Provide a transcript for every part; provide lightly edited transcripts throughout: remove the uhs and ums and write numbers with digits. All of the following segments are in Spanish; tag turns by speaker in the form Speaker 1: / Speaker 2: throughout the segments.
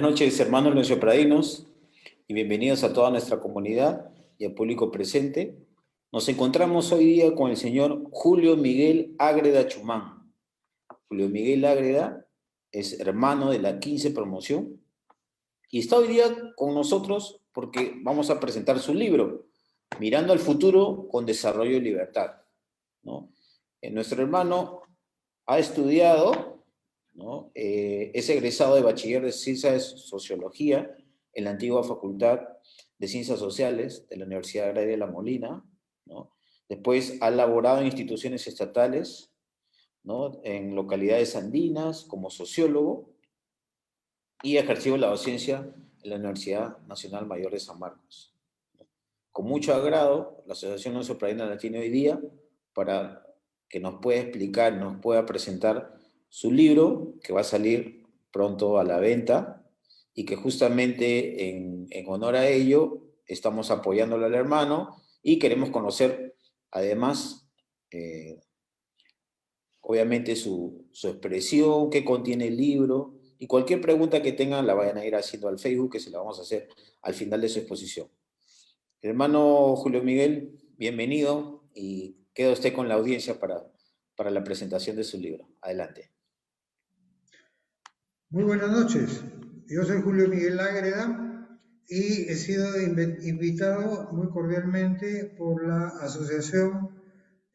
Speaker 1: Buenas noches, hermanos leonciopradinos, y bienvenidos a toda nuestra comunidad y al público presente. Nos encontramos hoy día con el señor Julio Miguel Ágreda Chumán. Julio Miguel Ágreda es hermano de la 15 promoción y está hoy día con nosotros porque vamos a presentar su libro, Mirando al futuro con desarrollo y libertad, ¿no? Nuestro hermano ha estudiado, ¿no? Es egresado de Bachiller de Ciencias de Sociología en la antigua Facultad de Ciencias Sociales de la Universidad Agraria de La Molina, ¿no? Después ha laborado en instituciones estatales, ¿no? En localidades andinas como sociólogo y ha ejercido la docencia en la Universidad Nacional Mayor de San Marcos. Con mucho agrado, la Asociación Leonciopradeña la tiene hoy día para que nos pueda explicar, nos pueda presentar su libro, que va a salir pronto a la venta, y que justamente en honor a ello estamos apoyándolo al hermano y queremos conocer además, obviamente, su expresión, qué contiene el libro, y cualquier pregunta que tengan la vayan a ir haciendo al Facebook, que se la vamos a hacer al final de su exposición. Hermano Julio Miguel, bienvenido y queda usted con la audiencia para la presentación de su libro. Adelante.
Speaker 2: Muy buenas noches. Yo soy Julio Miguel Ágreda y he sido invitado muy cordialmente por la Asociación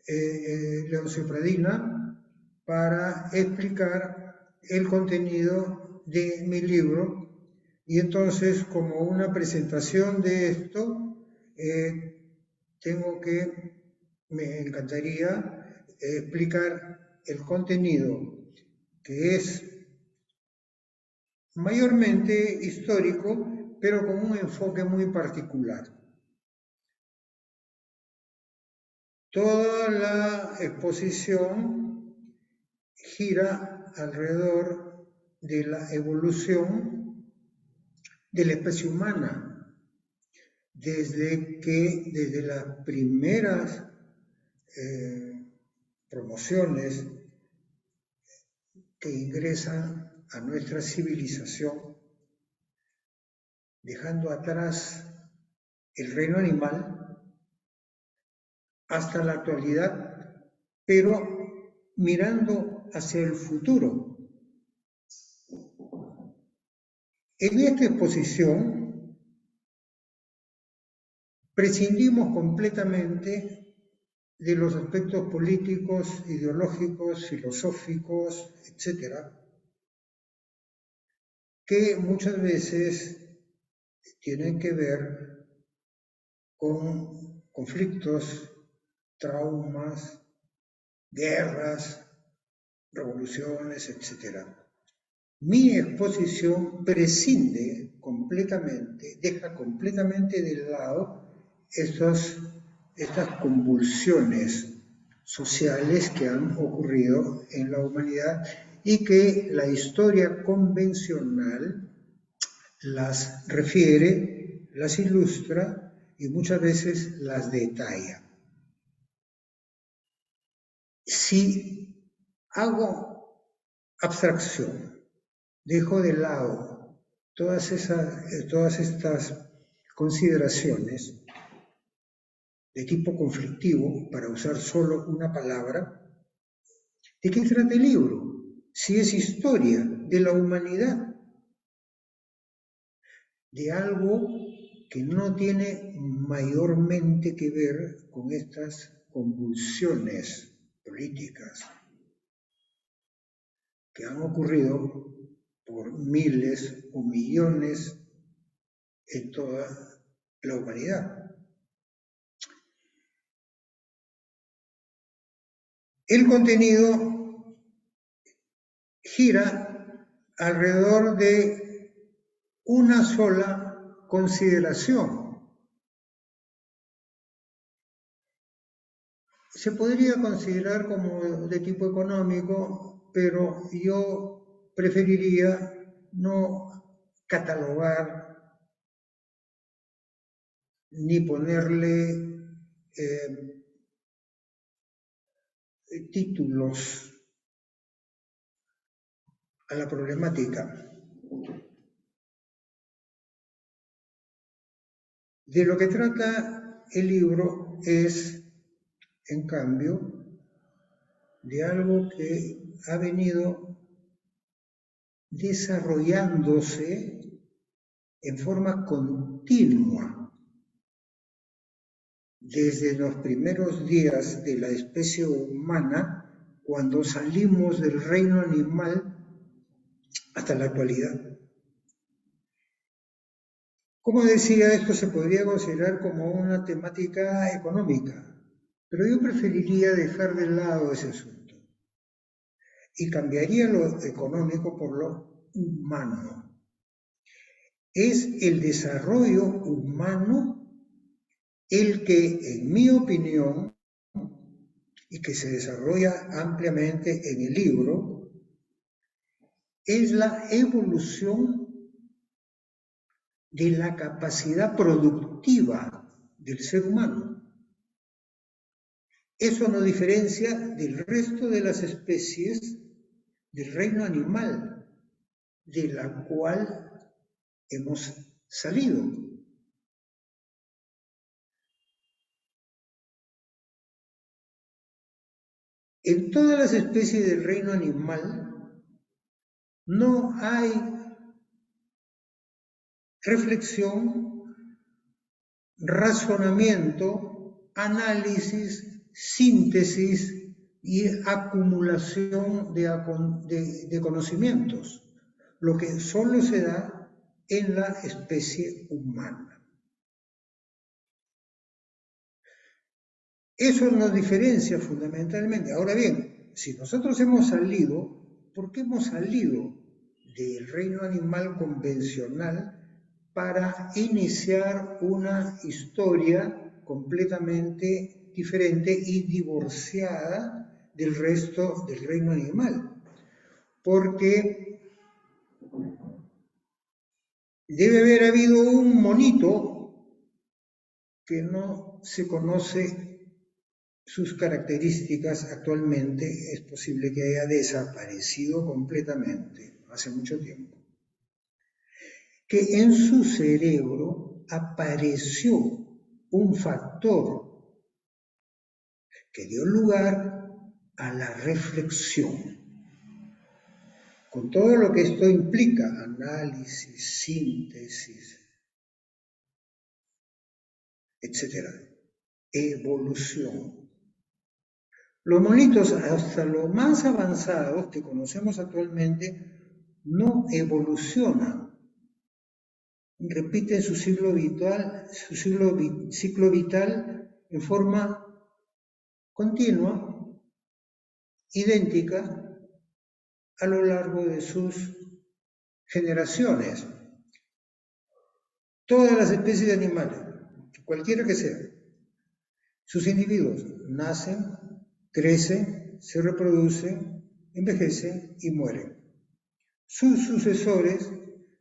Speaker 2: Leonciopradiana para explicar el contenido de mi libro. Y entonces, como una presentación de esto, me encantaría explicar el contenido, que es mayormente histórico, pero con un enfoque muy particular. Toda la exposición gira alrededor de la evolución de la especie humana, desde las primeras promociones que ingresan a nuestra civilización, dejando atrás el reino animal, hasta la actualidad, pero mirando hacia el futuro. En esta exposición prescindimos completamente de los aspectos políticos, ideológicos, filosóficos, etc., que muchas veces tienen que ver con conflictos, traumas, guerras, revoluciones, etc. Mi exposición prescinde completamente, deja completamente de lado estas convulsiones sociales que han ocurrido en la humanidad y que la historia convencional las refiere, las ilustra y muchas veces las detalla. Si hago abstracción, dejo de lado todas estas consideraciones de tipo conflictivo, para usar solo una palabra, ¿de qué trata el libro? Si es historia de la humanidad, de algo que no tiene mayormente que ver con estas convulsiones políticas que han ocurrido por miles o millones en toda la humanidad. El contenido gira alrededor de una sola consideración. Se podría considerar como de tipo económico, pero yo preferiría no catalogar ni ponerle títulos a la problemática. De lo que trata el libro es, en cambio, de algo que ha venido desarrollándose en forma continua desde los primeros días de la especie humana, cuando salimos del reino animal hasta la actualidad. Como decía, esto se podría considerar como una temática económica, pero yo preferiría dejar de lado ese asunto y cambiaría lo económico por lo humano. Es el desarrollo humano el que, en mi opinión, y que se desarrolla ampliamente en el libro, es la evolución de la capacidad productiva del ser humano. Eso nos diferencia del resto de las especies del reino animal, de la cual hemos salido. En todas las especies del reino animal no hay reflexión, razonamiento, análisis, síntesis y acumulación de conocimientos, lo que solo se da en la especie humana. Eso nos diferencia fundamentalmente. Ahora bien, si nosotros hemos salido, ¿por qué hemos salido del reino animal convencional para iniciar una historia completamente diferente y divorciada del resto del reino animal? Porque debe haber habido un monito que no se conoce sus características actualmente, es posible que haya desaparecido completamente hace mucho tiempo, que en su cerebro apareció un factor que dio lugar a la reflexión, con todo lo que esto implica: análisis, síntesis, etcétera, evolución. Los monitos, hasta los más avanzados que conocemos actualmente, no evolucionan. Repiten su ciclo vital en forma continua, idéntica, a lo largo de sus generaciones. Todas las especies de animales, cualquiera que sea, sus individuos nacen, crecen, se reproducen, envejecen y mueren. Sus sucesores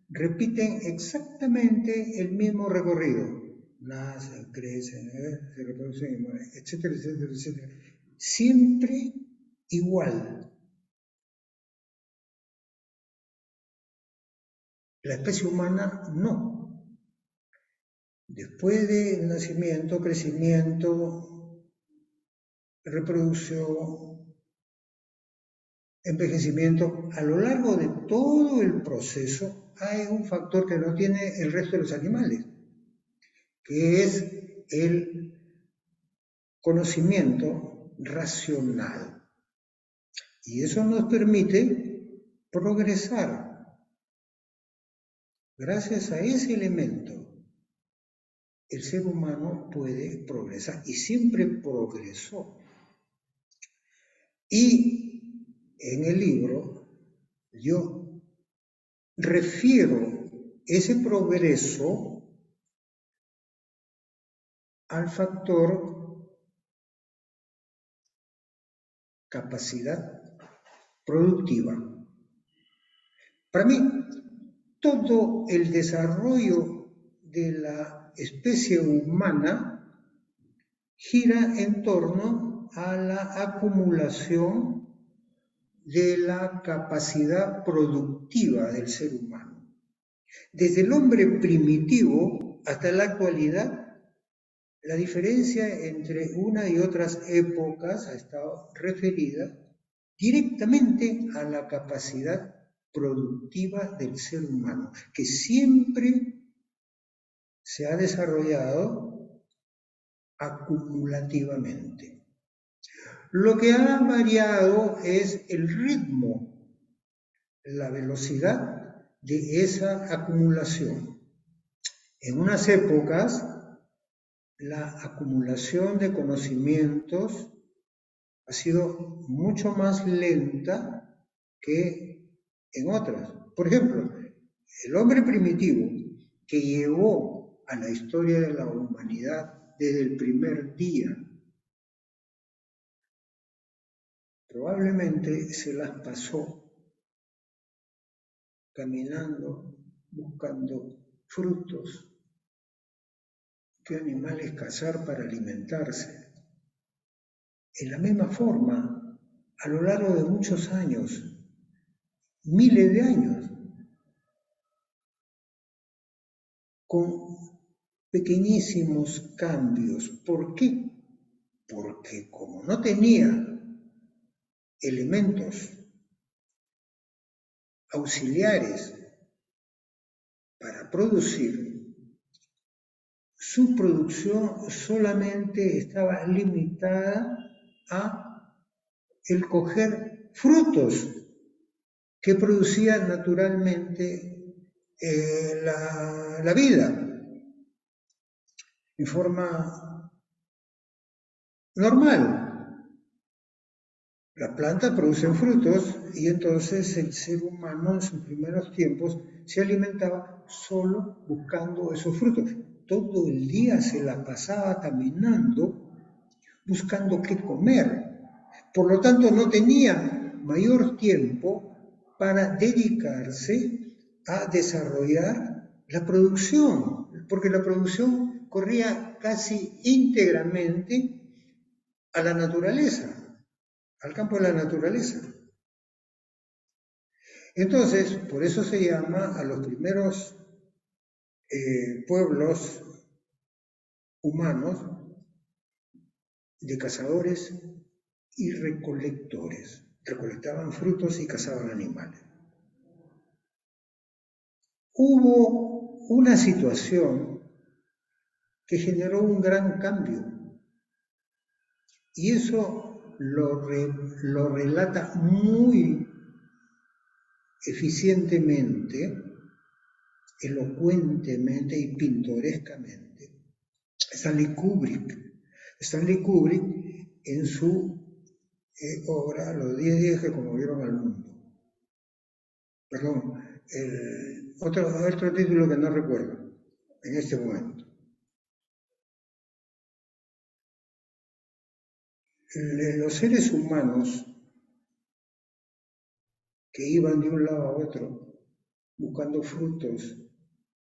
Speaker 2: repiten exactamente el mismo recorrido. Nacen, crecen, se reproducen y mueren, etcétera, etcétera, etcétera. Siempre igual. La especie humana no. Después del nacimiento, crecimiento, reproducción, envejecimiento, a lo largo de todo el proceso hay un factor que no tiene el resto de los animales, que es el conocimiento racional. Y eso nos permite progresar. Gracias a ese elemento, el ser humano puede progresar y siempre progresó. Y en el libro yo refiero ese progreso al factor capacidad productiva. Para mí, todo el desarrollo de la especie humana gira en torno a la acumulación de la capacidad productiva del ser humano. Desde el hombre primitivo hasta la actualidad, la diferencia entre una y otras épocas ha estado referida directamente a la capacidad productiva del ser humano, que siempre se ha desarrollado acumulativamente. Lo que ha variado es el ritmo, la velocidad de esa acumulación. En unas épocas, la acumulación de conocimientos ha sido mucho más lenta que en otras. Por ejemplo, el hombre primitivo que llegó a la historia de la humanidad desde el primer día, probablemente se las pasó caminando, buscando frutos, qué animales cazar para alimentarse. En la misma forma, a lo largo de muchos años, miles de años, con pequeñísimos cambios. ¿Por qué? Porque como no tenía elementos auxiliares para producir, su producción solamente estaba limitada a el coger frutos que producía naturalmente la vida en forma normal. Las plantas producen frutos y entonces el ser humano en sus primeros tiempos se alimentaba solo buscando esos frutos. Todo el día se la pasaba caminando buscando qué comer. Por lo tanto, no tenía mayor tiempo para dedicarse a desarrollar la producción, porque la producción corría casi íntegramente a la naturaleza, al campo de la naturaleza. Entonces, por eso se llama a los primeros pueblos humanos de cazadores y recolectores. Recolectaban frutos y cazaban animales. Hubo una situación que generó un gran cambio y eso lo relata muy eficientemente, elocuentemente y pintorescamente Stanley Kubrick. Stanley Kubrick en su obra Los 10 días que conmovieron al mundo. Perdón, otro título que no recuerdo en este momento. Los seres humanos que iban de un lado a otro buscando frutos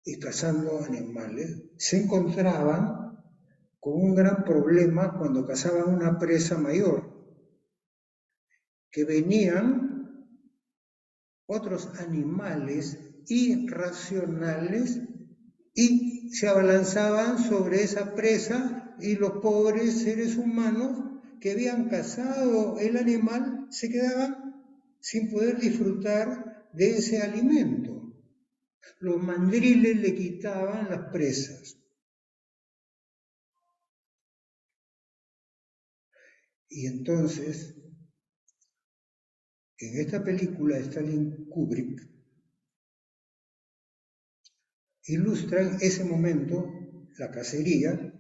Speaker 2: y cazando animales, se encontraban con un gran problema cuando cazaban una presa mayor, que venían otros animales irracionales y se abalanzaban sobre esa presa y los pobres seres humanos que habían cazado el animal se quedaban sin poder disfrutar de ese alimento. Los mandriles le quitaban las presas. Y entonces, en esta película de Stanley Kubrick, ilustran ese momento, la cacería,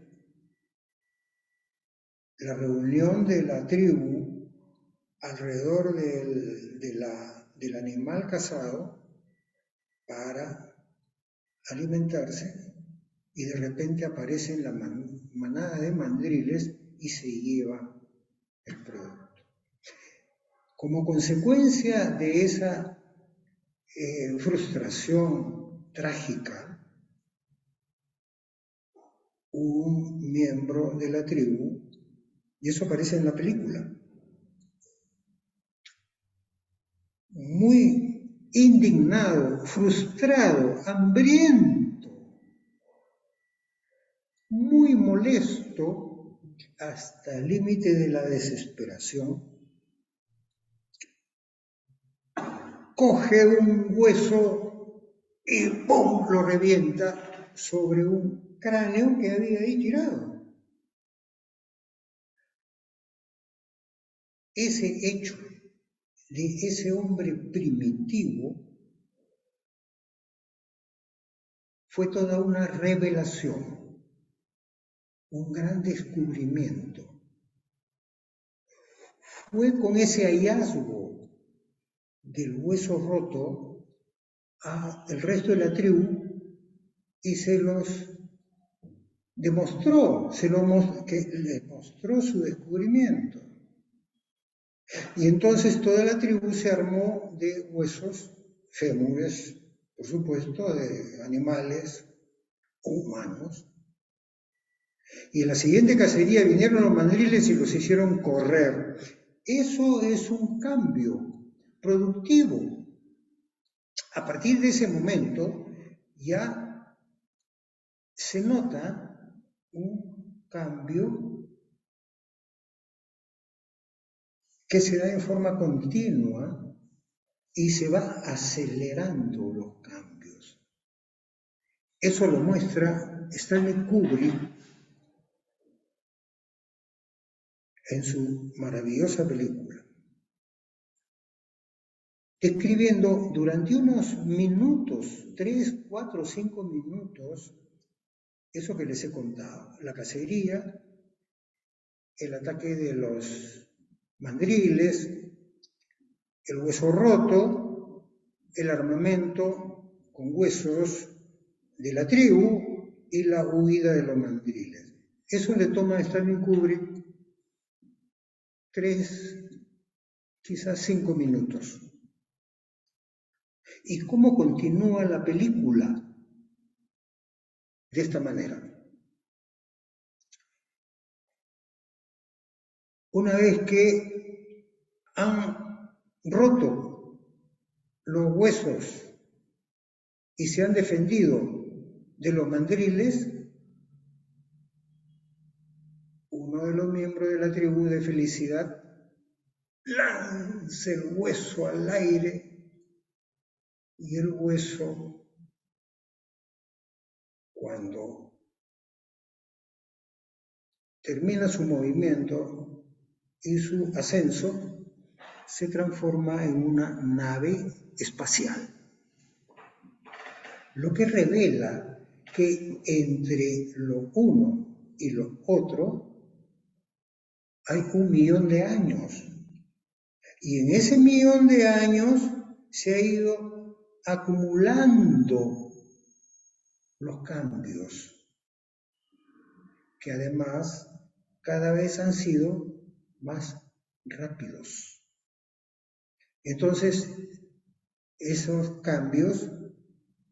Speaker 2: la reunión de la tribu alrededor del animal cazado para alimentarse y de repente aparece la manada de mandriles y se lleva el producto. Como consecuencia de esa frustración trágica, un miembro de la tribu, y eso aparece en la película, muy indignado, frustrado, hambriento, muy molesto hasta el límite de la desesperación, coge un hueso y ¡pum!, lo revienta sobre un cráneo que había ahí tirado. Ese hecho de ese hombre primitivo fue toda una revelación, un gran descubrimiento. Fue con ese hallazgo del hueso roto al resto de la tribu y se los demostró, que le mostró su descubrimiento. Y entonces toda la tribu se armó de huesos, fémures, por supuesto, de animales o humanos. Y en la siguiente cacería vinieron los mandriles y los hicieron correr. Eso es un cambio productivo. A partir de ese momento ya se nota un cambio que se da en forma continua y se va acelerando los cambios. Eso lo muestra Stanley Kubrick en su maravillosa película, describiendo durante unos minutos, 3, 4, 5 minutos, eso que les he contado, la cacería, el ataque de los mandriles, el hueso roto, el armamento con huesos de la tribu y la huida de los mandriles. Eso le toma a Stanley Kubrick 3, quizás 5 minutos. ¿Y cómo continúa la película? De esta manera. Una vez que han roto los huesos y se han defendido de los mandriles, uno de los miembros de la tribu de felicidad lanza el hueso al aire y el hueso, cuando termina su movimiento y su ascenso, se transforma en una nave espacial. Lo que revela que entre lo uno y lo otro hay 1.000.000 de años. Y en ese 1.000.000 de años se ha ido acumulando los cambios, que además cada vez han sido más rápidos. Entonces, esos cambios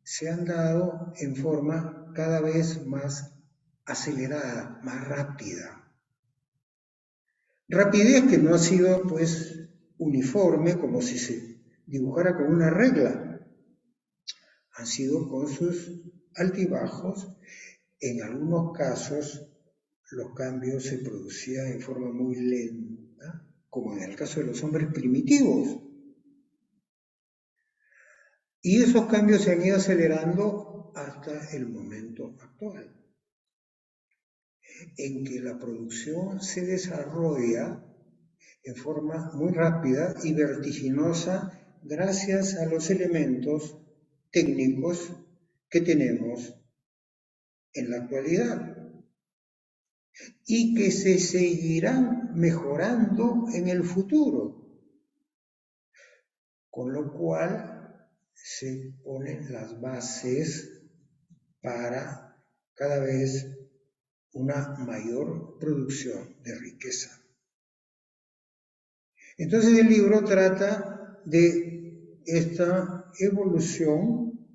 Speaker 2: se han dado en forma cada vez más acelerada, más rápida. Rapidez que no ha sido, pues, uniforme, como si se dibujara con una regla. Han sido con sus altibajos. En algunos casos, los cambios se producían en forma muy lenta, como en el caso de los hombres primitivos. Y esos cambios se han ido acelerando hasta el momento actual, en que la producción se desarrolla en forma muy rápida y vertiginosa gracias a los elementos técnicos que tenemos en la actualidad y que se seguirán mejorando en el futuro, con lo cual se ponen las bases para cada vez una mayor producción de riqueza. Entonces el libro trata de esta evolución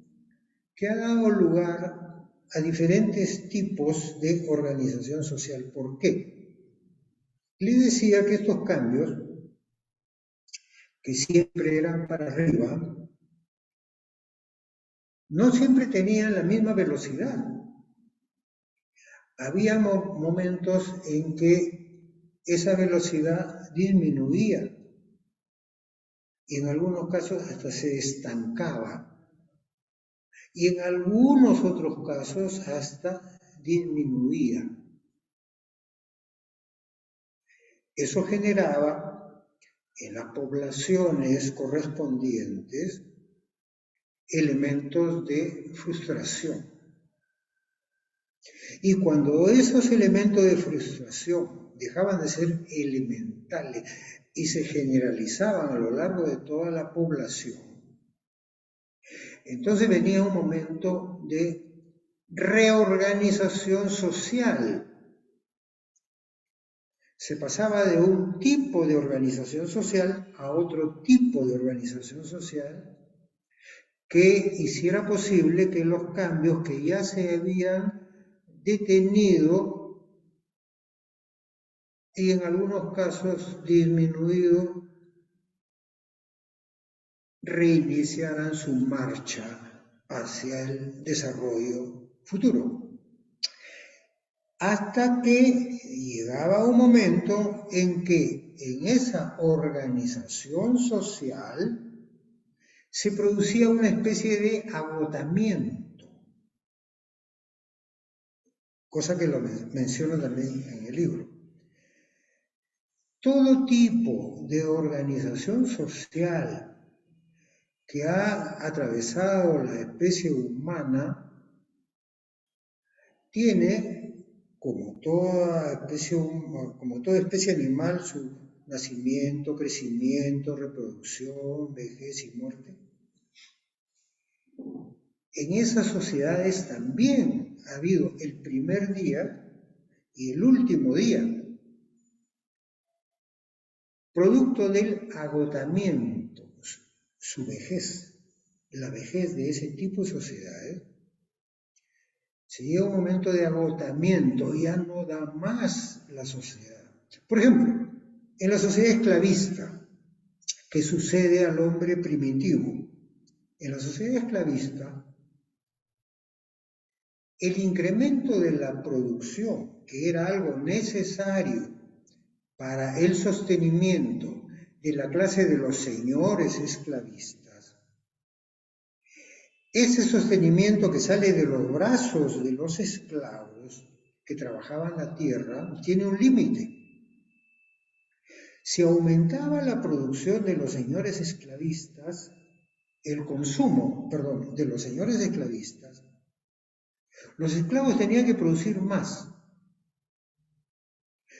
Speaker 2: que ha dado lugar a diferentes tipos de organización social. ¿Por qué? Les decía que estos cambios, que siempre eran para arriba, no siempre tenían la misma velocidad. había momentos en que esa velocidad disminuía y en algunos casos hasta se estancaba y en algunos otros casos hasta disminuía. Eso generaba en las poblaciones correspondientes elementos de frustración. Y cuando esos elementos de frustración dejaban de ser elementales y se generalizaban a lo largo de toda la población, entonces venía un momento de reorganización social. Se pasaba de un tipo de organización social a otro tipo de organización social que hiciera posible que los cambios que ya se habían detenido y en algunos casos disminuido, reiniciaran su marcha hacia el desarrollo futuro. Hasta que llegaba un momento en que en esa organización social se producía una especie de agotamiento, cosa que lo menciono también en el libro. Todo tipo de organización social que ha atravesado la especie humana tiene, como toda especie animal, su nacimiento, crecimiento, reproducción, vejez y muerte. En esas sociedades también ha habido el primer día y el último día, producto del agotamiento, su vejez, la vejez de ese tipo de sociedades. Se llega a un momento de agotamiento, ya no da más la sociedad. Por ejemplo, en la sociedad esclavista, que sucede al hombre primitivo, en la sociedad esclavista, el incremento de la producción, que era algo necesario para el sostenimiento de la clase de los señores esclavistas, ese sostenimiento que sale de los brazos de los esclavos que trabajaban la tierra tiene un límite. Si aumentaba la producción de los señores esclavistas, el consumo, de los señores esclavistas, los esclavos tenían que producir más.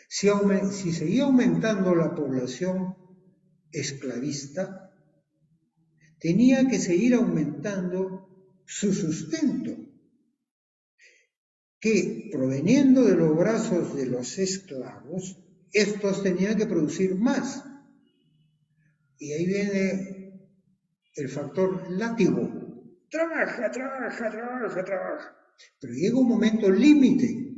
Speaker 2: Si seguía aumentando la población esclavista, tenía que seguir aumentando su sustento, que proveniendo de los brazos de los esclavos, estos tenían que producir más. Y ahí viene el factor látigo. Trabaja, trabaja, trabaja, trabaja. Pero llega un momento límite,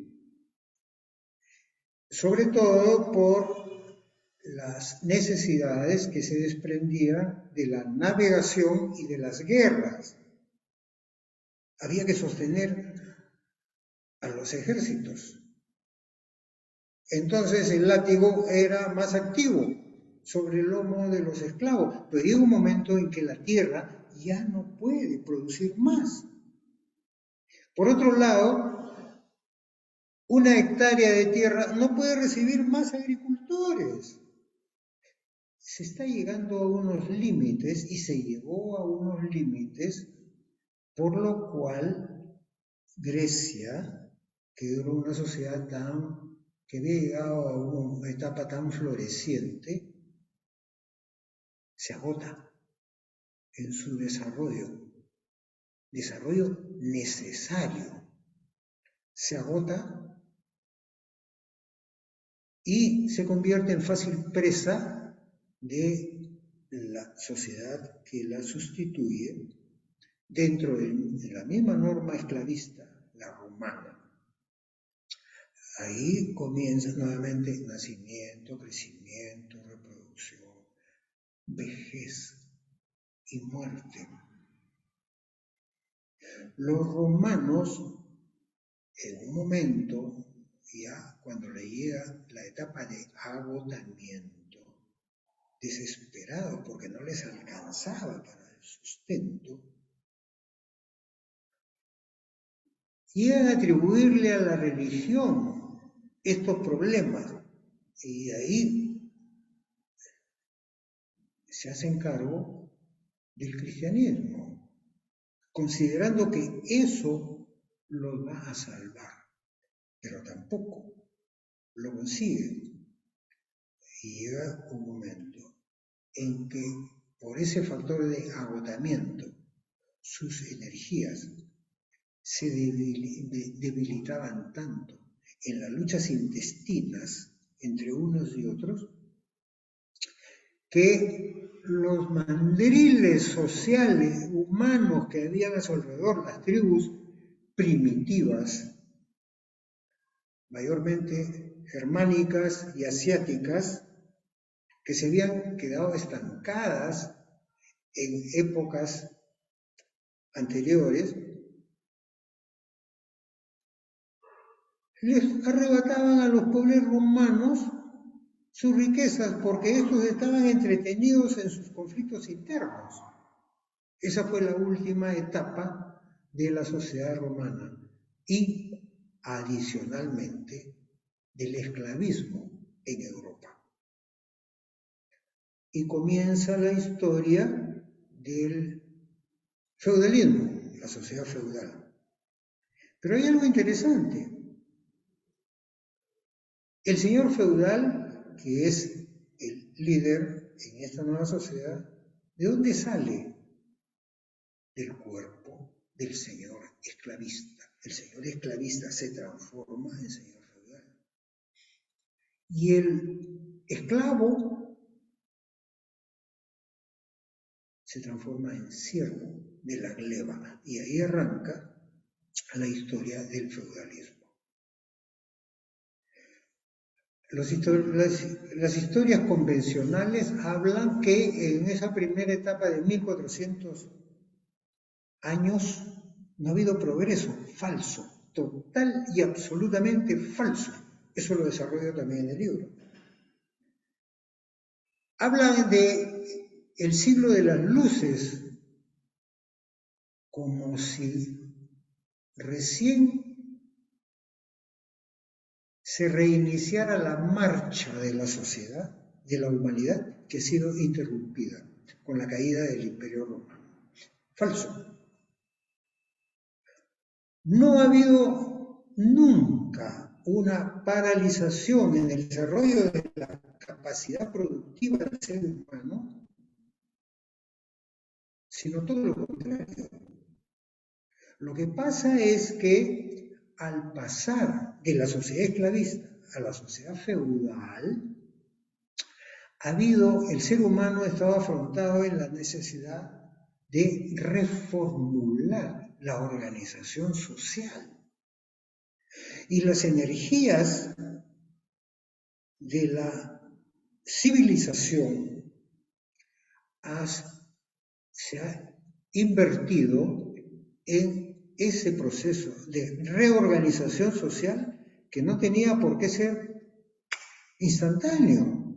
Speaker 2: sobre todo por las necesidades que se desprendían de la navegación y de las guerras. Había que sostener a los ejércitos. Entonces el látigo era más activo sobre el lomo de los esclavos, pero llega un momento en que la tierra ya no puede producir más. Por otro lado, una hectárea de tierra no puede recibir más agricultores. Se está llegando a unos límites y se llegó a unos límites, por lo cual Grecia, que era una sociedad que había llegado a una etapa tan floreciente, se agota en su desarrollo necesario, se agota y se convierte en fácil presa de la sociedad que la sustituye dentro de la misma norma esclavista, la romana. Ahí comienza nuevamente nacimiento, crecimiento, reproducción, vejez y muerte. Los romanos, en un momento, ya cuando le llega la etapa de agotamiento, desesperados porque no les alcanzaba para el sustento, llegan a atribuirle a la religión estos problemas y ahí se hacen cargo del cristianismo, considerando que eso los va a salvar, pero tampoco lo consiguen. Y llega un momento en que por ese factor de agotamiento sus energías se debilitaban tanto en las luchas intestinas entre unos y otros que los mandriles sociales humanos que habían a su alrededor, las tribus primitivas, mayormente germánicas y asiáticas, que se habían quedado estancadas en épocas anteriores, les arrebataban a los pobres romanos sus riquezas porque estos estaban entretenidos en sus conflictos internos. Esa fue la última etapa de la sociedad romana y adicionalmente del esclavismo en Europa. Y comienza la historia del feudalismo, la sociedad feudal. Pero hay algo interesante. El señor feudal, que es el líder en esta nueva sociedad, ¿de dónde sale? Del cuerpo del señor esclavista. El señor esclavista se transforma en señor feudal. Y el esclavo se transforma en siervo de la gleba. Y ahí arranca la historia del feudalismo. Las historias convencionales hablan que en esa primera etapa de 1400 años no ha habido progreso, falso, total y absolutamente falso. Eso lo desarrollo también en el libro. Hablan de el siglo de las luces como si recién se reiniciara la marcha de la sociedad, de la humanidad, que ha sido interrumpida con la caída del Imperio Romano. Falso. No ha habido nunca una paralización en el desarrollo de la capacidad productiva del ser humano, sino todo lo contrario. Lo que pasa es que al pasar de la sociedad esclavista a la sociedad feudal, el ser humano ha estado afrontado en la necesidad de reformular la organización social. Y las energías de la civilización se ha invertido en ese proceso de reorganización social que no tenía por qué ser instantáneo.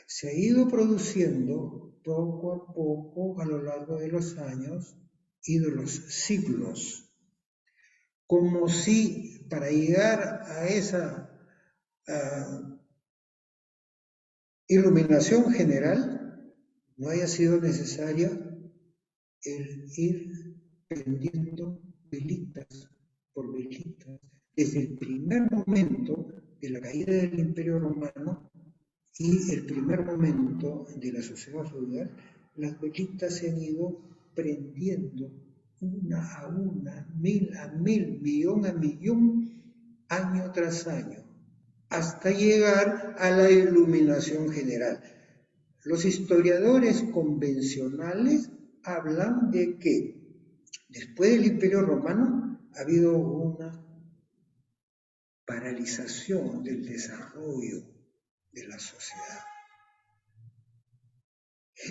Speaker 2: Se ha ido produciendo poco a poco a lo largo de los años y de los siglos, como si para llegar a esa iluminación general no haya sido necesaria el ir prendiendo velitas por velitas desde el primer momento de la caída del Imperio Romano y el primer momento de la sociedad feudal. Las velitas se han ido prendiendo una a una, mil a mil, millón a millón, año tras año, hasta llegar a la iluminación general. Los historiadores convencionales hablan de que después del Imperio Romano ha habido una paralización del desarrollo de la sociedad.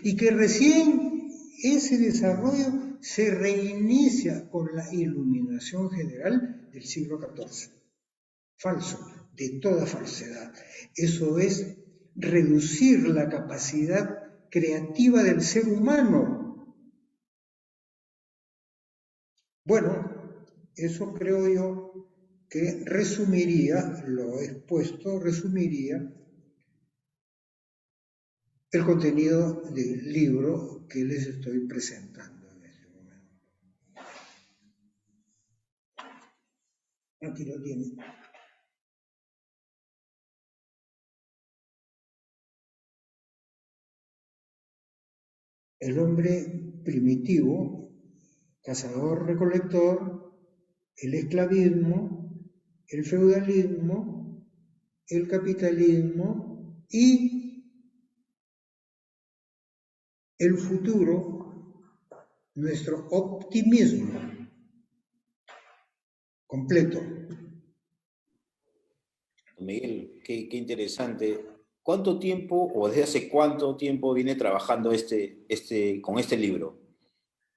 Speaker 2: Y que recién ese desarrollo se reinicia con la iluminación general del siglo XIV. falso, de toda falsedad. Eso es reducir la capacidad creativa del ser humano. Bueno, eso creo yo que resumiría, lo expuesto, resumiría el contenido del libro que les estoy presentando en este momento. Aquí lo tienen. El hombre primitivo, cazador-recolector, el esclavismo, el feudalismo, el capitalismo y el futuro, nuestro optimismo completo.
Speaker 1: Miguel, qué interesante. ¿Cuánto tiempo o desde hace cuánto tiempo viene trabajando con este libro?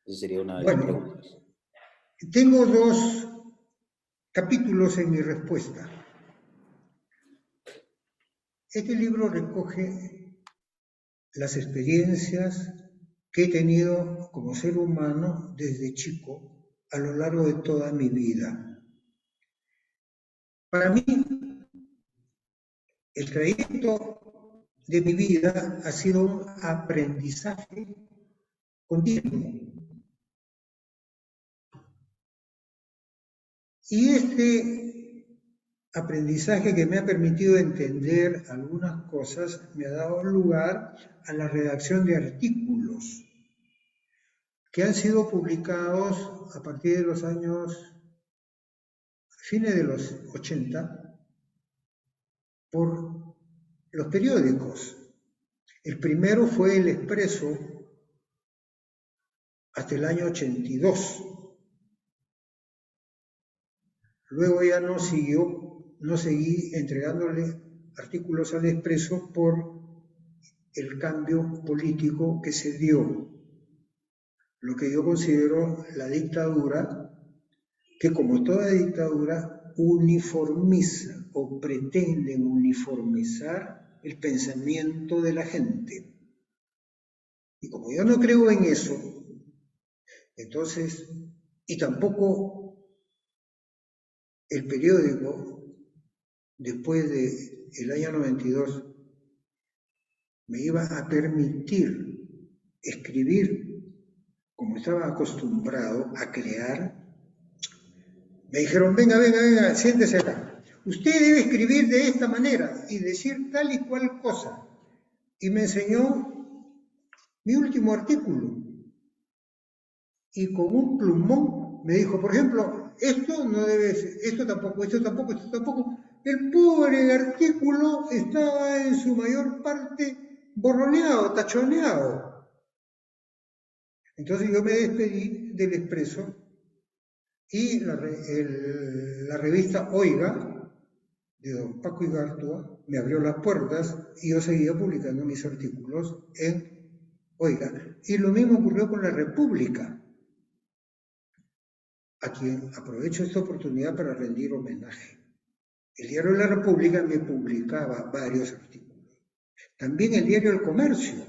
Speaker 1: Esa sería una de las
Speaker 2: Bueno,
Speaker 1: preguntas.
Speaker 2: tengo dos capítulos en mi respuesta. Este libro recoge las experiencias que he tenido como ser humano desde chico a lo largo de toda mi vida. Para mí, el trayecto de mi vida ha sido un aprendizaje continuo. Y este aprendizaje que me ha permitido entender algunas cosas me ha dado lugar a la redacción de artículos que han sido publicados a partir de los años, fines de los 80, por los periódicos. El primero fue El Expreso hasta el año 82. Luego ya no seguí entregándole artículos al Expreso por el cambio político que se dio. Lo que yo considero la dictadura, que como toda dictadura uniformiza o pretenden uniformizar el pensamiento de la gente. Y como yo no creo en eso, entonces, y tampoco el periódico, después del año 92, me iba a permitir escribir como estaba acostumbrado a crear, me dijeron, venga, siéntese acá. Usted debe escribir de esta manera y decir tal y cual cosa. Y me enseñó mi último artículo. Y con un plumón me dijo, por ejemplo, esto no debe ser, esto tampoco. El pobre artículo estaba en su mayor parte borroneado, tachoneado. Entonces yo me despedí del Expreso y la revista Oiga, de don Paco Igartua, me abrió las puertas y yo seguía publicando mis artículos en Oiga. Y lo mismo ocurrió con La República, a quien aprovecho esta oportunidad para rendir homenaje. El diario La República me publicaba varios artículos. También el diario El Comercio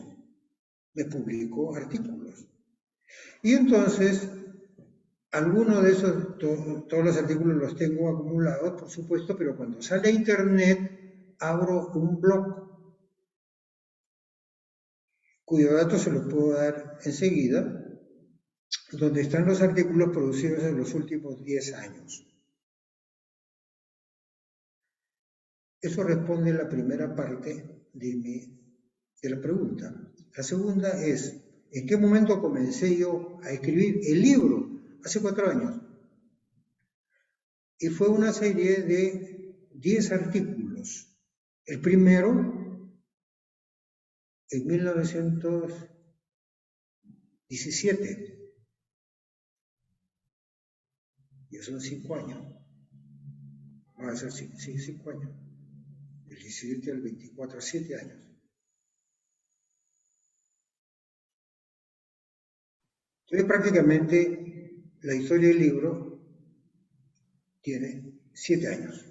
Speaker 2: me publicó artículos. Y entonces, algunos de esos, todos los artículos los tengo acumulados, por supuesto, pero cuando sale a internet, abro un blog cuyo dato se los puedo dar enseguida, donde están los artículos producidos en los últimos 10 años. Eso responde a la primera parte de la pregunta. La segunda es, ¿en qué momento comencé yo a escribir el libro? Hace 4 años. Y fue una serie de 10 artículos. El primero, en 1917. Ya son 5 años. Van a ser 5 años. Del 17 al 24, 7 años. Entonces prácticamente la historia del libro tiene 7 años.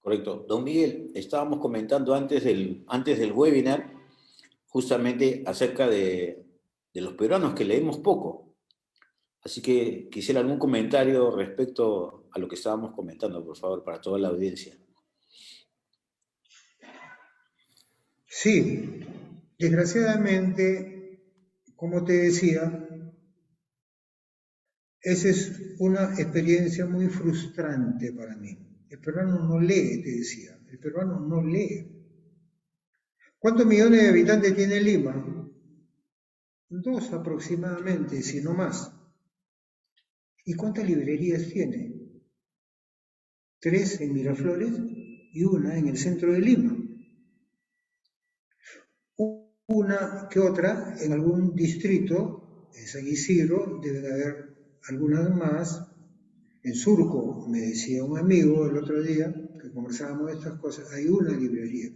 Speaker 1: Correcto. Don Miguel, estábamos comentando antes del webinar justamente acerca de los peruanos que leemos poco. Así que quisiera algún comentario respecto a lo que estábamos comentando, por favor, para toda la audiencia.
Speaker 2: Sí, desgraciadamente, como te decía, esa es una experiencia muy frustrante para mí. El peruano no lee, te decía, el peruano no lee. ¿Cuántos millones de habitantes tiene Lima? 2 aproximadamente, si no más. ¿Y cuántas librerías tiene? 3 en Miraflores y una en el centro de Lima. Una que otra en algún distrito, en San Isidro, deben haber algunas más. En Surco, me decía un amigo el otro día, que conversábamos de estas cosas, hay una librería.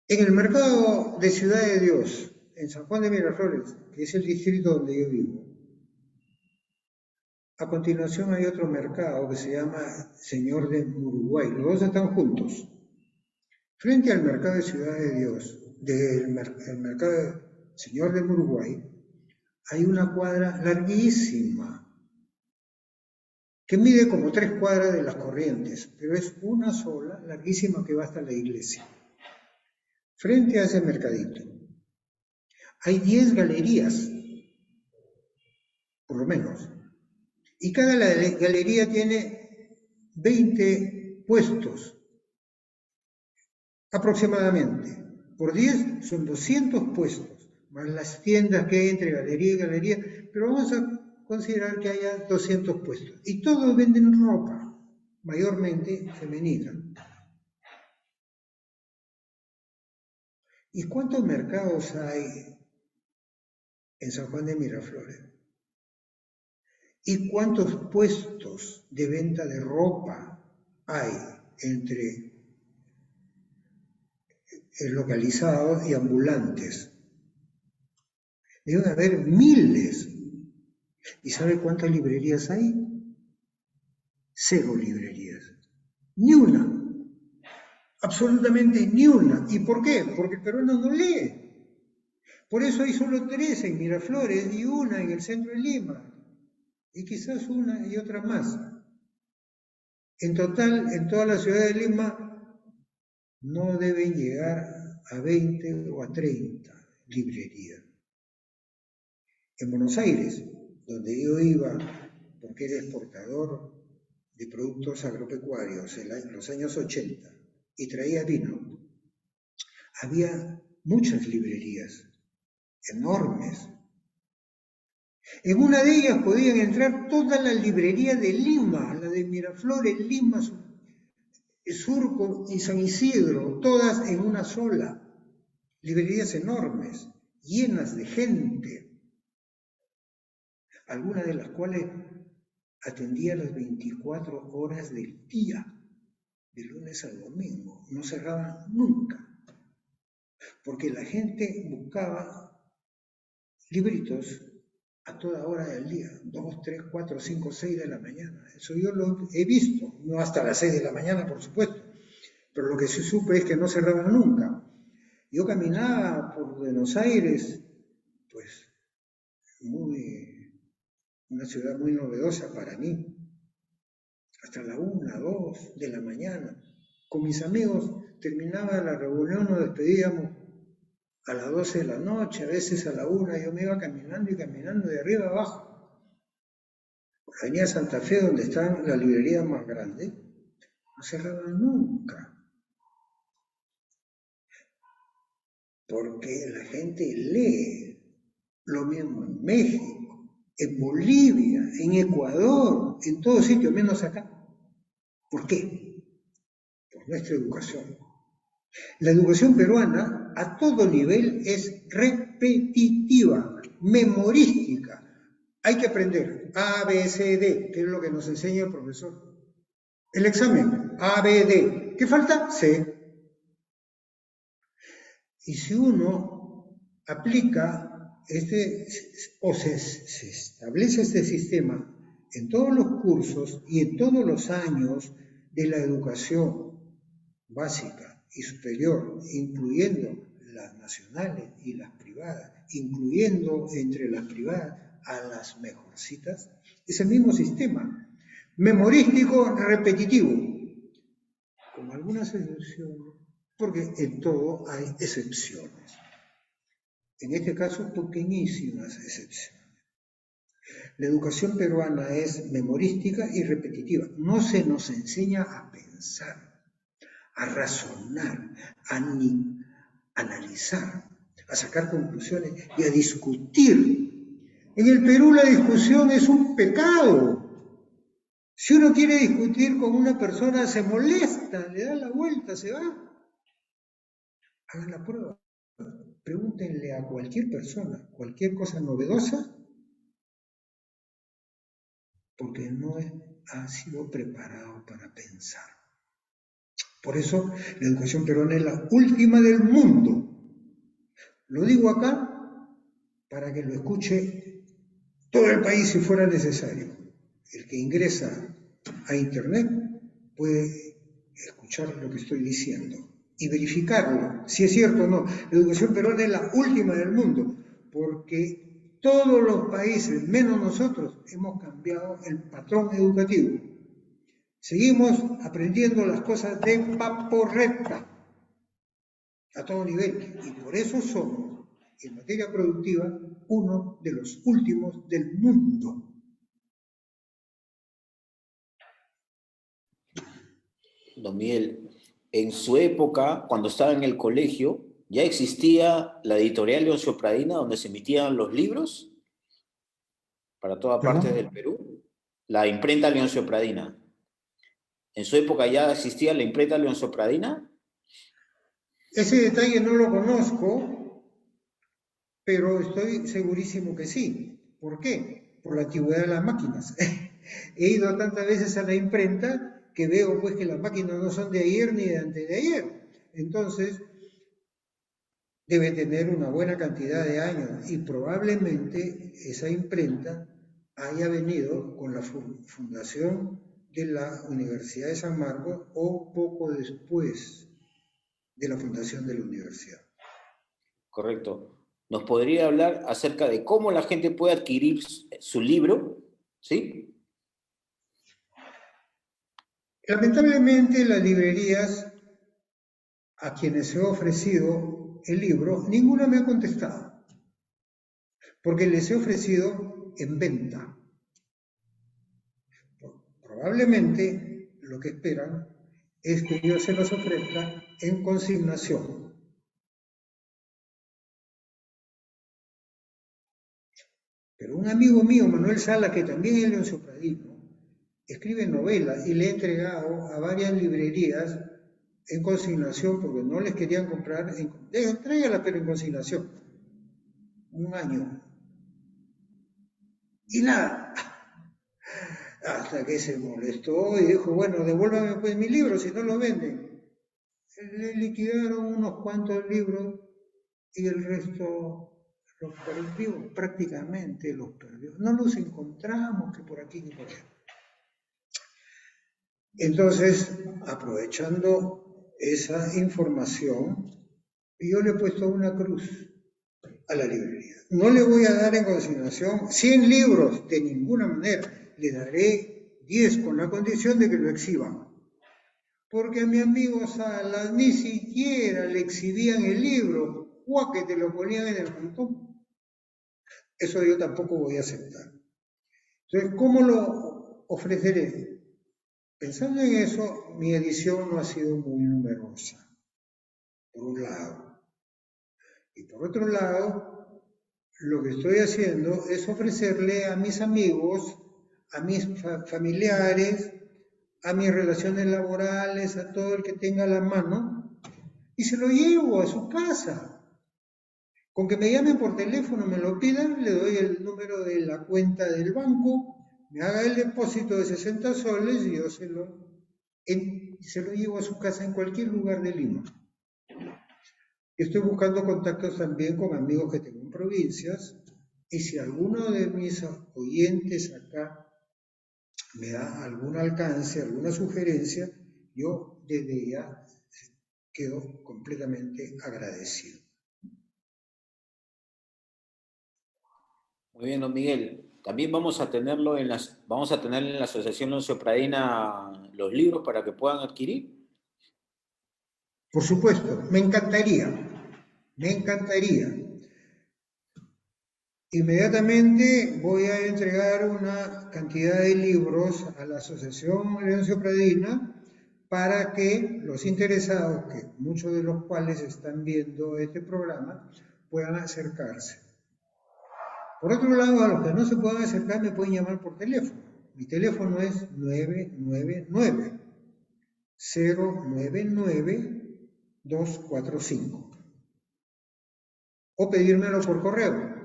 Speaker 2: En el mercado de Ciudad de Dios, en San Juan de Miraflores, que es el distrito donde yo vivo, a continuación hay otro mercado que se llama Señor de Uruguay. Los dos están juntos. Frente al mercado de Ciudad de Dios, el mercado de Señor de Uruguay, hay una cuadra larguísima que mide como 3 cuadras de las Corrientes, pero es una sola, larguísima, que va hasta la iglesia. Frente a ese mercadito hay 10 galerías, por lo menos, y cada galería tiene 20 puestos, aproximadamente. Por 10 son 200 puestos, más las tiendas que hay entre galería y galería, pero vamos a considerar que haya 200 puestos. Y todos venden ropa, mayormente femenina. ¿Y cuántos mercados hay en San Juan de Miraflores? ¿Y cuántos puestos de venta de ropa hay entre localizados y ambulantes? Deben haber miles. ¿Y sabe cuántas librerías hay? 0 librerías. Ni una. Absolutamente ni una. ¿Y por qué? Porque el peruano no lee. Por eso hay solo 3 en Miraflores y una en el centro de Lima. Y quizás una y otra más. En total, en toda la ciudad de Lima, no deben llegar a 20 o a 30 librerías. En Buenos Aires, donde yo iba, porque era exportador de productos agropecuarios en los años 80 y traía vino, había muchas librerías, enormes. En una de ellas podían entrar todas las librerías de Lima, la de Miraflores, Lima, Surco y San Isidro, todas en una sola. Librerías enormes, llenas de gente, algunas de las cuales atendía las 24 horas del día, de lunes al domingo, no cerraban nunca, porque la gente buscaba libritos a toda hora del día, 2, 3, 4, 5, 6 de la mañana. Eso yo lo he visto, no hasta las 6 de la mañana, por supuesto, pero lo que sí supe es que no cerraban nunca. Yo caminaba por Buenos Aires, pues una ciudad muy novedosa para mí, hasta la 1, 2 de la mañana. Con mis amigos terminaba la reunión, nos despedíamos a las 12 de la noche, a veces a la 1, yo me iba caminando y caminando de arriba abajo. Por la avenida Santa Fe, donde está la librería más grande, no cerraban nunca. Porque la gente lee. Lo mismo en México, en Bolivia, en Ecuador, en todo sitio, menos acá. ¿Por qué? Por nuestra educación. La educación peruana a todo nivel es repetitiva, memorística. Hay que aprender A, B, C, D, que es lo que nos enseña el profesor. El examen, A, B, D. ¿Qué falta? C. Y si uno aplica o se establece este sistema en todos los cursos y en todos los años de la educación básica y superior, incluyendo las nacionales y las privadas, incluyendo entre las privadas a las mejorcitas, es el mismo sistema, memorístico repetitivo, con algunas excepciones, porque en todo hay excepciones. En este caso, pequeñísimas excepciones. La educación peruana es memorística y repetitiva. No se nos enseña a pensar, a razonar, a analizar, a sacar conclusiones y a discutir. En el Perú la discusión es un pecado. Si uno quiere discutir con una persona, se molesta, le da la vuelta, se va. Hagan la prueba. Pregúntenle a cualquier persona, cualquier cosa novedosa, porque no ha sido preparado para pensar. Por eso la educación peruana es la última del mundo. Lo digo acá para que lo escuche todo el país si fuera necesario. El que ingresa a internet puede escuchar lo que estoy diciendo y verificarlo, si es cierto o no. La educación peruana es la última del mundo, porque todos los países, menos nosotros, hemos cambiado el patrón educativo. Seguimos aprendiendo las cosas de paporreta a todo nivel, y por eso somos, en materia productiva, uno de los últimos del mundo.
Speaker 1: Don Miguel, en su época, cuando estaba en el colegio, ¿ya existía la editorial Leoncio Pradina donde se emitían los libros para toda parte del
Speaker 2: ¿Perdón?
Speaker 1: Perú? La imprenta Leoncio Pradina. ¿En su época ya existía la imprenta Leoncio Pradina?
Speaker 2: Ese detalle no lo conozco, pero estoy segurísimo que sí. ¿Por qué? Por la antigüedad de las máquinas. He ido tantas veces a la imprenta que veo pues que las máquinas no son de ayer ni de antes de ayer. Entonces, debe tener una buena cantidad de años y probablemente esa imprenta haya venido con la fundación de la Universidad de San Marcos o poco después de la fundación de la universidad.
Speaker 1: Correcto. ¿Nos podría hablar acerca de cómo la gente puede adquirir su libro? ¿Sí?
Speaker 2: Lamentablemente las librerías a quienes he ofrecido el libro, ninguna me ha contestado, porque les he ofrecido en venta. Probablemente lo que esperan es que yo se los ofrezca en consignación. Pero un amigo mío, Manuel Sala, que también es Leoncio Pradino, escribe novelas y le he entregado a varias librerías en consignación porque no les querían comprar, entrégala pero en consignación, un año. Y nada, hasta que se molestó y dijo, bueno, devuélvame pues mi libro si no lo venden. Le liquidaron unos cuantos libros y el resto los perdió, prácticamente los perdió. No los encontramos que por aquí ni por allá. Entonces, aprovechando esa información, yo le he puesto una cruz a la librería. No le voy a dar en consignación 100 libros, de ninguna manera. Le daré 10 con la condición de que lo exhiban. Porque a mi amigo Salas ni siquiera le exhibían el libro, que te lo ponían en el montón. Eso yo tampoco voy a aceptar. Entonces, ¿cómo lo ofreceré? Pensando en eso, mi edición no ha sido muy numerosa, por un lado. Y por otro lado, lo que estoy haciendo es ofrecerle a mis amigos, a mis familiares, a mis relaciones laborales, a todo el que tenga la mano, y se lo llevo a su casa. Con que me llamen por teléfono, me lo pidan, le doy el número de la cuenta del banco, me haga el depósito de 60 soles y yo se lo llevo a su casa en cualquier lugar de Lima. Estoy buscando contactos también con amigos que tengo en provincias y si alguno de mis oyentes acá me da algún alcance, alguna sugerencia, yo desde ya quedo completamente agradecido.
Speaker 1: Muy bien, don Miguel. También vamos a tener en la Asociación Loncio Pradina los libros para que puedan adquirir.
Speaker 2: Por supuesto, me encantaría, me encantaría. Inmediatamente voy a entregar una cantidad de libros a la Asociación Leoncio Pradina para que los interesados, que muchos de los cuales están viendo este programa, puedan acercarse. Por otro lado, a los que no se puedan acercar me pueden llamar por teléfono. Mi teléfono es 999-099-245. O pedírmelo por correo.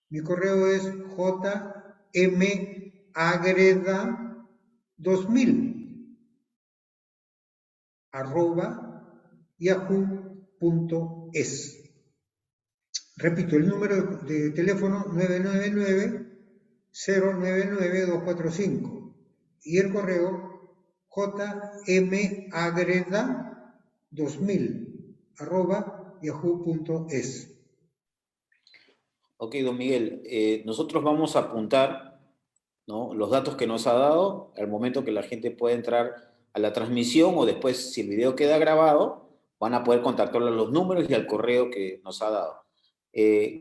Speaker 2: Mi correo es jmagreda2000@yahoo.es. Repito, el número de teléfono 999-099-245 y el correo jmagreda2000@yahoo.es.
Speaker 1: Ok, don Miguel, nosotros vamos a apuntar, ¿no?, los datos que nos ha dado al momento que la gente pueda entrar a la transmisión o después, si el video queda grabado, van a poder contactarlo a los números y al correo que nos ha dado.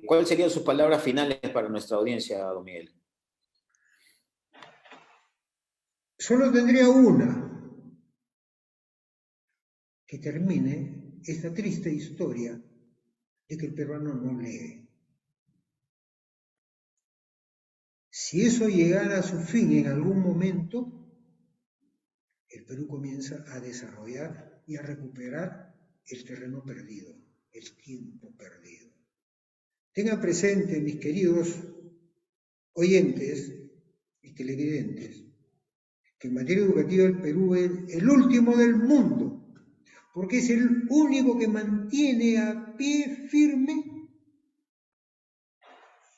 Speaker 1: ¿Cuáles serían sus palabras finales para nuestra audiencia, don Miguel?
Speaker 2: Solo tendría una, que termine esta triste historia de que el peruano no lee. Si eso llegara a su fin en algún momento, el Perú comienza a desarrollar y a recuperar el terreno perdido, el tiempo perdido. Tengan presente, mis queridos oyentes y televidentes, que en materia educativa el Perú es el último del mundo, porque es el único que mantiene a pie firme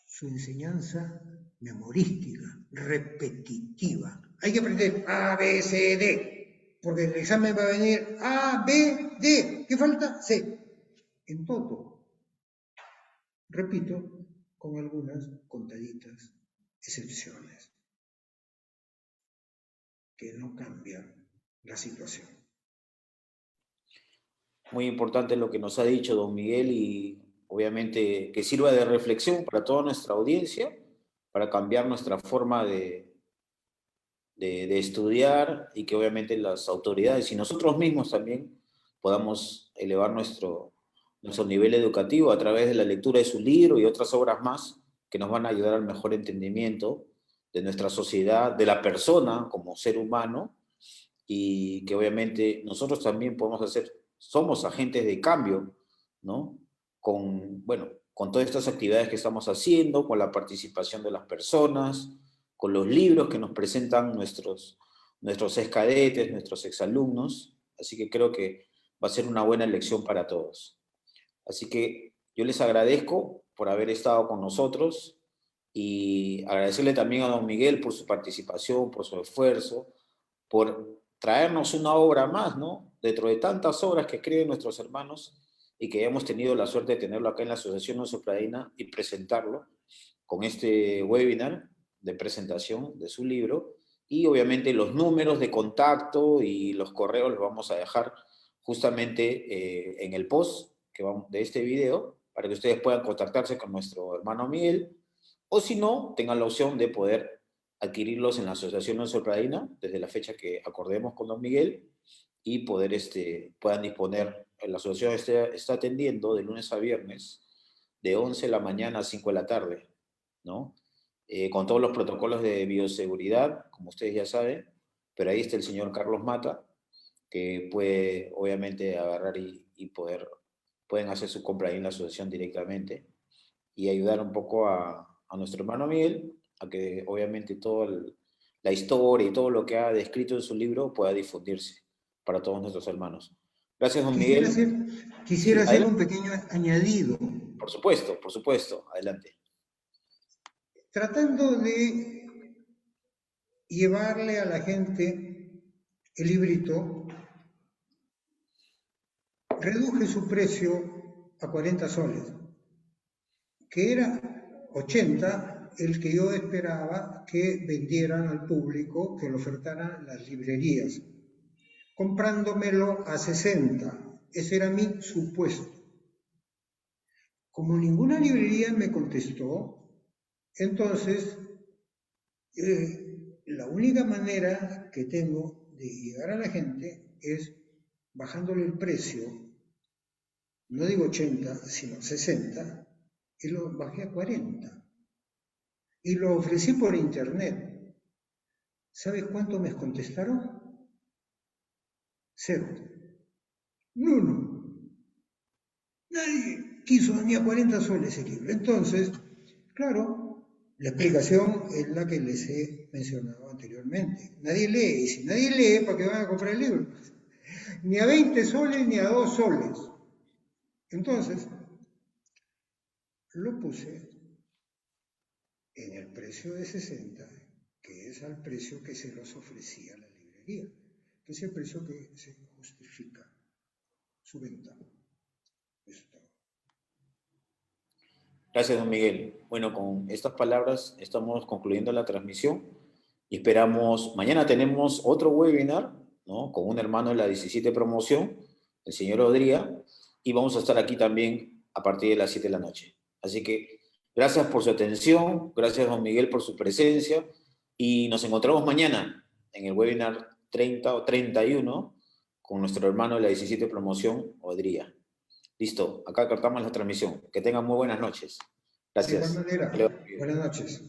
Speaker 2: su enseñanza memorística, repetitiva. Hay que aprender A, B, C, D, porque el examen va a venir A, B, D. ¿Qué falta? C. En todo. Repito, con algunas contaditas excepciones, que no cambian la situación.
Speaker 1: Muy importante lo que nos ha dicho don Miguel y obviamente que sirva de reflexión para toda nuestra audiencia, para cambiar nuestra forma de estudiar y que obviamente las autoridades y nosotros mismos también podamos elevar nuestro nivel educativo a través de la lectura de su libro y otras obras más que nos van a ayudar al mejor entendimiento de nuestra sociedad, de la persona como ser humano, y que obviamente nosotros también podemos hacer, somos agentes de cambio, ¿no? Bueno, con todas estas actividades que estamos haciendo, con la participación de las personas, con los libros que nos presentan nuestros excadetes, nuestros exalumnos, así que creo que va a ser una buena elección para todos. Así que yo les agradezco por haber estado con nosotros y agradecerle también a don Miguel por su participación, por su esfuerzo, por traernos una obra más, ¿no? Dentro de tantas obras que escriben nuestros hermanos y que hemos tenido la suerte de tenerlo acá en la Asociación Loncio Pradina y presentarlo con este webinar de presentación de su libro. Y obviamente los números de contacto y los correos los vamos a dejar justamente en el post de este video para que ustedes puedan contactarse con nuestro hermano Miguel, o si no, tengan la opción de poder adquirirlos en la Asociación Loncio Pradina desde la fecha que acordemos con don Miguel y puedan disponer. La asociación está atendiendo de lunes a viernes de 11 de la mañana a 5 de la tarde, ¿no? Con todos los protocolos de bioseguridad, como ustedes ya saben, pero ahí está el señor Carlos Mata, que puede obviamente agarrar y pueden hacer su compra ahí en la asociación directamente y ayudar un poco a nuestro hermano Miguel a que obviamente toda la historia y todo lo que ha descrito en su libro pueda difundirse para todos nuestros hermanos. Gracias, don
Speaker 2: Quisiera
Speaker 1: Miguel.
Speaker 2: hacer,
Speaker 1: Sí,
Speaker 2: quisiera hacer un
Speaker 1: adelante.
Speaker 2: pequeño añadido,
Speaker 1: Por supuesto, adelante.
Speaker 2: tratando de llevarle a la gente el librito, reduje su precio a 40 soles, que era 80 el que yo esperaba que vendieran al público, que lo ofertaran las librerías, comprándomelo a 60. Ese era mi supuesto. Como ninguna librería me contestó, entonces la única manera que tengo de llegar a la gente es bajándole el precio, no digo 80, sino 60, y lo bajé a 40. Y lo ofrecí por internet. ¿Sabes cuánto me contestaron? 0. Nulo. Nadie quiso ni a 40 soles el libro. Entonces, claro, la explicación es la que les he mencionado anteriormente. Nadie lee, y si nadie lee, ¿para qué van a comprar el libro? Ni a 20 soles ni a 2 soles. Entonces, lo puse en el precio de 60, que es al precio que se los ofrecía a la librería, que es el precio que se justifica su venta. Esto.
Speaker 1: Gracias, don Miguel. Bueno, con estas palabras estamos concluyendo la transmisión y esperamos, mañana tenemos otro webinar, ¿no? Con un hermano de la 17 promoción, el señor Odría, y vamos a estar aquí también a partir de las 7 de la noche. Así que gracias por su atención, gracias, don Miguel, por su presencia, y nos encontramos mañana en el webinar 30 o 31 con nuestro hermano de la 17 promoción, Odría. Listo, acá cortamos la transmisión. Que tengan muy buenas noches.
Speaker 2: De igual
Speaker 1: Gracias.
Speaker 2: manera,
Speaker 1: Hasta luego.
Speaker 2: buenas noches.